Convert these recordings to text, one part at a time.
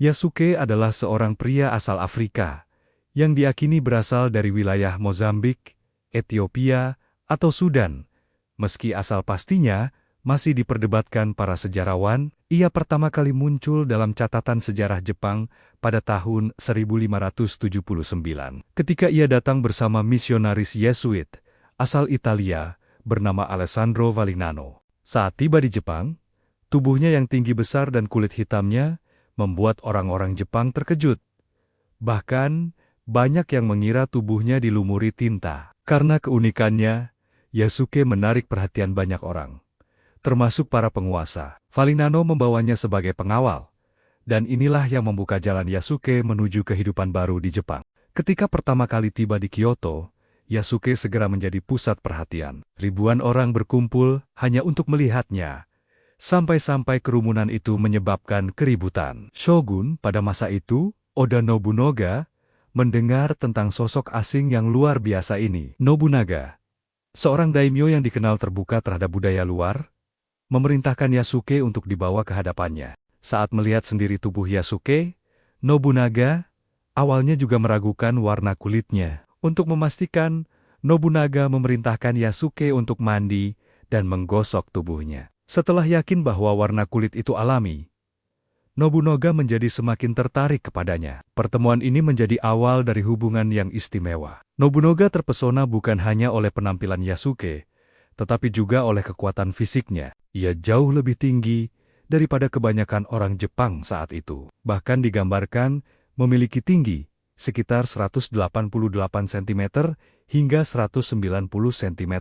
Yasuke adalah seorang pria asal Afrika, yang diakini berasal dari wilayah Mozambik, Ethiopia, atau Sudan. Meski asal pastinya masih diperdebatkan para sejarawan, ia pertama kali muncul dalam catatan sejarah Jepang pada tahun 1579. Ketika ia datang bersama misionaris Yesuit asal Italia bernama Alessandro Valignano. Saat tiba di Jepang, tubuhnya yang tinggi besar dan kulit hitamnya membuat orang-orang Jepang terkejut. Bahkan, banyak yang mengira tubuhnya dilumuri tinta. Karena keunikannya, Yasuke menarik perhatian banyak orang, termasuk para penguasa. Valignano membawanya sebagai pengawal, dan inilah yang membuka jalan Yasuke menuju kehidupan baru di Jepang. Ketika pertama kali tiba di Kyoto, Yasuke segera menjadi pusat perhatian. Ribuan orang berkumpul hanya untuk melihatnya. Sampai-sampai kerumunan itu menyebabkan keributan. Shogun pada masa itu, Oda Nobunaga, mendengar tentang sosok asing yang luar biasa ini. Nobunaga, seorang daimyo yang dikenal terbuka terhadap budaya luar, memerintahkan Yasuke untuk dibawa ke hadapannya. Saat melihat sendiri tubuh Yasuke, Nobunaga awalnya juga meragukan warna kulitnya. Untuk memastikan, Nobunaga memerintahkan Yasuke untuk mandi dan menggosok tubuhnya. Setelah yakin bahwa warna kulit itu alami, Nobunaga menjadi semakin tertarik kepadanya. Pertemuan ini menjadi awal dari hubungan yang istimewa. Nobunaga terpesona bukan hanya oleh penampilan Yasuke, tetapi juga oleh kekuatan fisiknya. Ia jauh lebih tinggi daripada kebanyakan orang Jepang saat itu. Bahkan digambarkan memiliki tinggi sekitar 188 cm hingga 190 cm.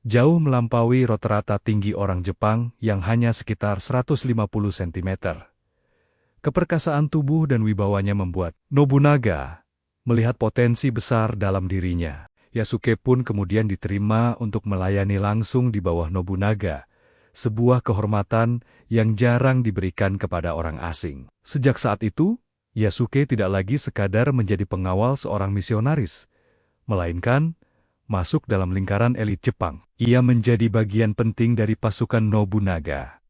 Jauh melampaui rata-rata tinggi orang Jepang yang hanya sekitar 150 cm. Keperkasaan tubuh dan wibawanya membuat Nobunaga melihat potensi besar dalam dirinya. Yasuke pun kemudian diterima untuk melayani langsung di bawah Nobunaga, sebuah kehormatan yang jarang diberikan kepada orang asing. Sejak saat itu, Yasuke tidak lagi sekadar menjadi pengawal seorang misionaris, melainkan masuk dalam lingkaran elit Jepang. Ia menjadi bagian penting dari pasukan Nobunaga,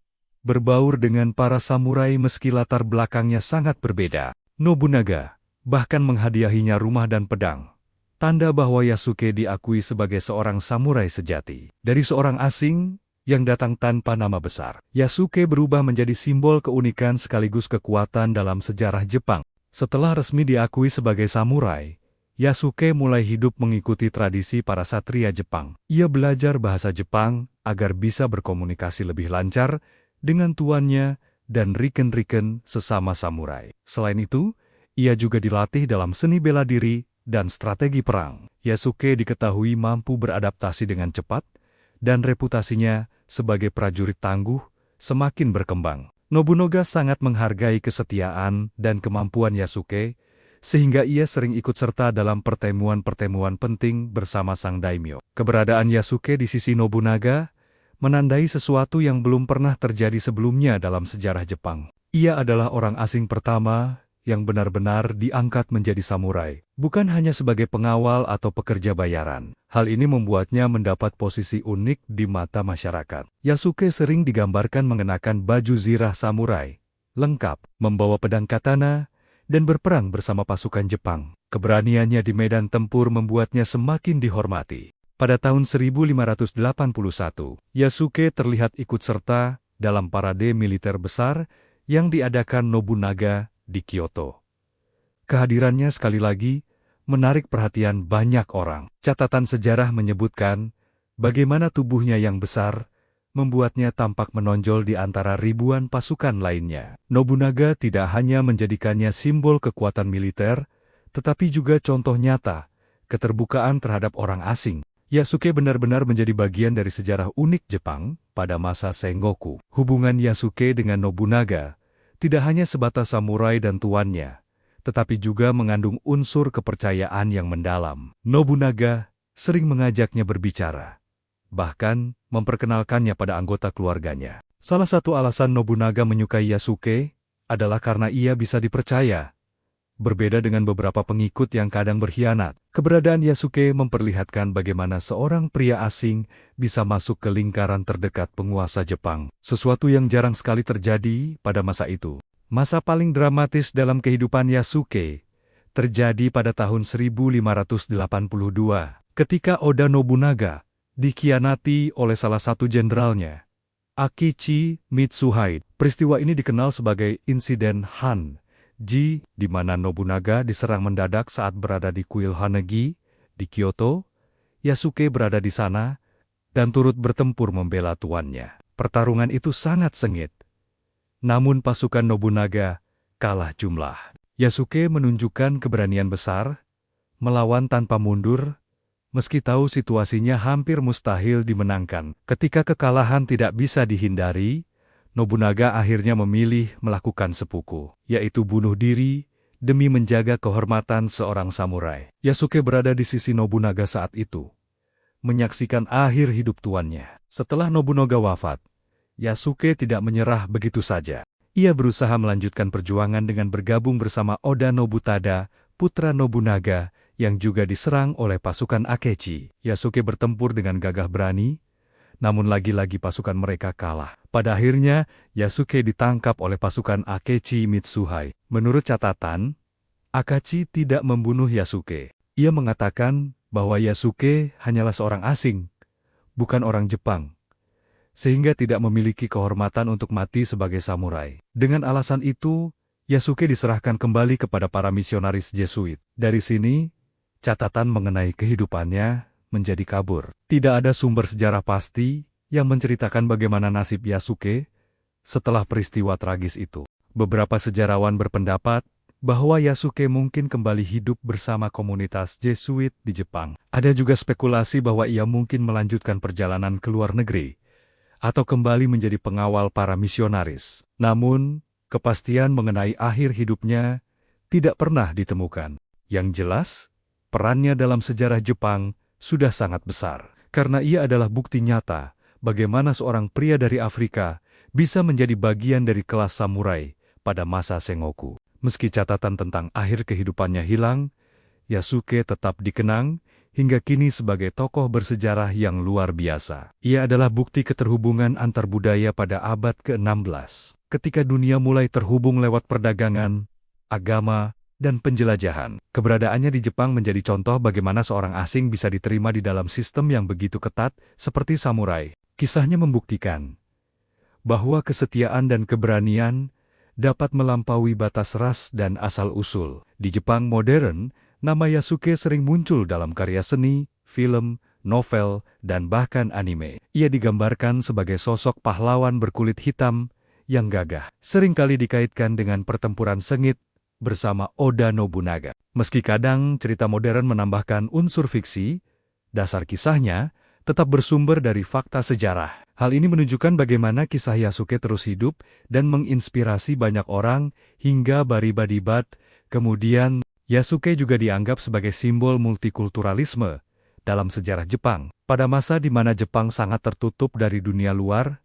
berbaur dengan para samurai meski latar belakangnya sangat berbeda. Nobunaga bahkan menghadiahinya rumah dan pedang, tanda bahwa Yasuke diakui sebagai seorang samurai sejati. Dari seorang asing yang datang tanpa nama besar, Yasuke berubah menjadi simbol keunikan sekaligus kekuatan dalam sejarah Jepang. Setelah resmi diakui sebagai samurai, Yasuke mulai hidup mengikuti tradisi para satria Jepang. Ia belajar bahasa Jepang agar bisa berkomunikasi lebih lancar dengan tuannya dan riken-riken sesama samurai. Selain itu, ia juga dilatih dalam seni bela diri dan strategi perang. Yasuke diketahui mampu beradaptasi dengan cepat, dan reputasinya sebagai prajurit tangguh semakin berkembang. Nobunaga sangat menghargai kesetiaan dan kemampuan Yasuke, sehingga ia sering ikut serta dalam pertemuan-pertemuan penting bersama sang daimyo. Keberadaan Yasuke di sisi Nobunaga menandai sesuatu yang belum pernah terjadi sebelumnya dalam sejarah Jepang. Ia adalah orang asing pertama yang benar-benar diangkat menjadi samurai, bukan hanya sebagai pengawal atau pekerja bayaran. Hal ini membuatnya mendapat posisi unik di mata masyarakat. Yasuke sering digambarkan mengenakan baju zirah samurai, lengkap, membawa pedang katana, dan berperang bersama pasukan Jepang. Keberaniannya di medan tempur membuatnya semakin dihormati. Pada tahun 1581, Yasuke terlihat ikut serta dalam parade militer besar yang diadakan Nobunaga di Kyoto. Kehadirannya sekali lagi menarik perhatian banyak orang. Catatan sejarah menyebutkan bagaimana tubuhnya yang besar membuatnya tampak menonjol di antara ribuan pasukan lainnya. Nobunaga tidak hanya menjadikannya simbol kekuatan militer, tetapi juga contoh nyata keterbukaan terhadap orang asing. Yasuke benar-benar menjadi bagian dari sejarah unik Jepang pada masa Sengoku. Hubungan Yasuke dengan Nobunaga tidak hanya sebatas samurai dan tuannya, tetapi juga mengandung unsur kepercayaan yang mendalam. Nobunaga sering mengajaknya berbicara, bahkan memperkenalkannya pada anggota keluarganya. Salah satu alasan Nobunaga menyukai Yasuke adalah karena ia bisa dipercaya. Berbeda dengan beberapa pengikut yang kadang berkhianat, keberadaan Yasuke memperlihatkan bagaimana seorang pria asing bisa masuk ke lingkaran terdekat penguasa Jepang, sesuatu yang jarang sekali terjadi pada masa itu. Masa paling dramatis dalam kehidupan Yasuke terjadi pada tahun 1582, ketika Oda Nobunaga dikhianati oleh salah satu jenderalnya, Akechi Mitsuhide. Peristiwa ini dikenal sebagai insiden Han-ji, di mana Nobunaga diserang mendadak saat berada di kuil Hanegi di Kyoto. Yasuke berada di sana dan turut bertempur membela tuannya. Pertarungan itu sangat sengit. Namun pasukan Nobunaga kalah jumlah. Yasuke menunjukkan keberanian besar, melawan tanpa mundur, meski tahu situasinya hampir mustahil dimenangkan. Ketika kekalahan tidak bisa dihindari, Nobunaga akhirnya memilih melakukan seppuku, yaitu bunuh diri demi menjaga kehormatan seorang samurai. Yasuke berada di sisi Nobunaga saat itu, menyaksikan akhir hidup tuannya. Setelah Nobunaga wafat, Yasuke tidak menyerah begitu saja. Ia berusaha melanjutkan perjuangan dengan bergabung bersama Oda Nobutada, putra Nobunaga, yang juga diserang oleh pasukan Akechi. Yasuke bertempur dengan gagah berani, namun lagi-lagi pasukan mereka kalah. Pada akhirnya, Yasuke ditangkap oleh pasukan Akechi Mitsuhide. Menurut catatan, Akechi tidak membunuh Yasuke. Ia mengatakan bahwa Yasuke hanyalah seorang asing, bukan orang Jepang, sehingga tidak memiliki kehormatan untuk mati sebagai samurai. Dengan alasan itu, Yasuke diserahkan kembali kepada para misionaris Jesuit. Dari sini, catatan mengenai kehidupannya menjadi kabur. Tidak ada sumber sejarah pasti yang menceritakan bagaimana nasib Yasuke setelah peristiwa tragis itu. Beberapa sejarawan berpendapat bahwa Yasuke mungkin kembali hidup bersama komunitas Jesuit di Jepang. Ada juga spekulasi bahwa ia mungkin melanjutkan perjalanan ke luar negeri atau kembali menjadi pengawal para misionaris. Namun, kepastian mengenai akhir hidupnya tidak pernah ditemukan. Yang jelas, perannya dalam sejarah Jepang sudah sangat besar, karena ia adalah bukti nyata bagaimana seorang pria dari Afrika bisa menjadi bagian dari kelas samurai pada masa Sengoku. Meski catatan tentang akhir kehidupannya hilang, Yasuke tetap dikenang hingga kini sebagai tokoh bersejarah yang luar biasa. Ia adalah bukti keterhubungan antar budaya pada abad ke-16, ketika dunia mulai terhubung lewat perdagangan, agama, dan penjelajahan. Keberadaannya di Jepang menjadi contoh bagaimana seorang asing bisa diterima di dalam sistem yang begitu ketat seperti samurai. Kisahnya membuktikan bahwa kesetiaan dan keberanian dapat melampaui batas ras dan asal-usul. Di Jepang modern, nama Yasuke sering muncul dalam karya seni, film, novel, dan bahkan anime. Ia digambarkan sebagai sosok pahlawan berkulit hitam yang gagah, seringkali dikaitkan dengan pertempuran sengit bersama Oda Nobunaga. Meski kadang cerita modern menambahkan unsur fiksi, dasar kisahnya tetap bersumber dari fakta sejarah. Hal ini menunjukkan bagaimana kisah Yasuke terus hidup dan menginspirasi banyak orang hingga baribadibat. Kemudian, Yasuke juga dianggap sebagai simbol multikulturalisme dalam sejarah Jepang. Pada masa di mana Jepang sangat tertutup dari dunia luar,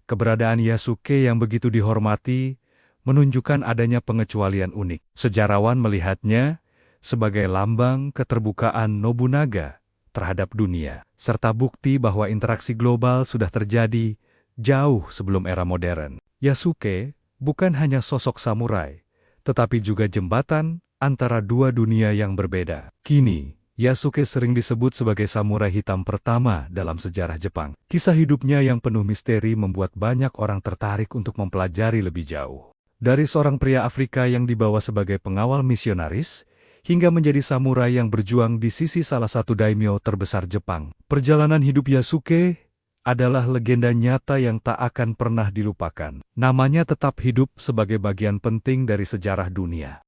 keberadaan Yasuke yang begitu dihormati menunjukkan adanya pengecualian unik. Sejarawan melihatnya sebagai lambang keterbukaan Nobunaga terhadap dunia, serta bukti bahwa interaksi global sudah terjadi jauh sebelum era modern. Yasuke bukan hanya sosok samurai, tetapi juga jembatan antara dua dunia yang berbeda. Kini, Yasuke sering disebut sebagai samurai hitam pertama dalam sejarah Jepang. Kisah hidupnya yang penuh misteri membuat banyak orang tertarik untuk mempelajari lebih jauh. Dari seorang pria Afrika yang dibawa sebagai pengawal misionaris, hingga menjadi samurai yang berjuang di sisi salah satu daimyo terbesar Jepang. Perjalanan hidup Yasuke adalah legenda nyata yang tak akan pernah dilupakan. Namanya tetap hidup sebagai bagian penting dari sejarah dunia.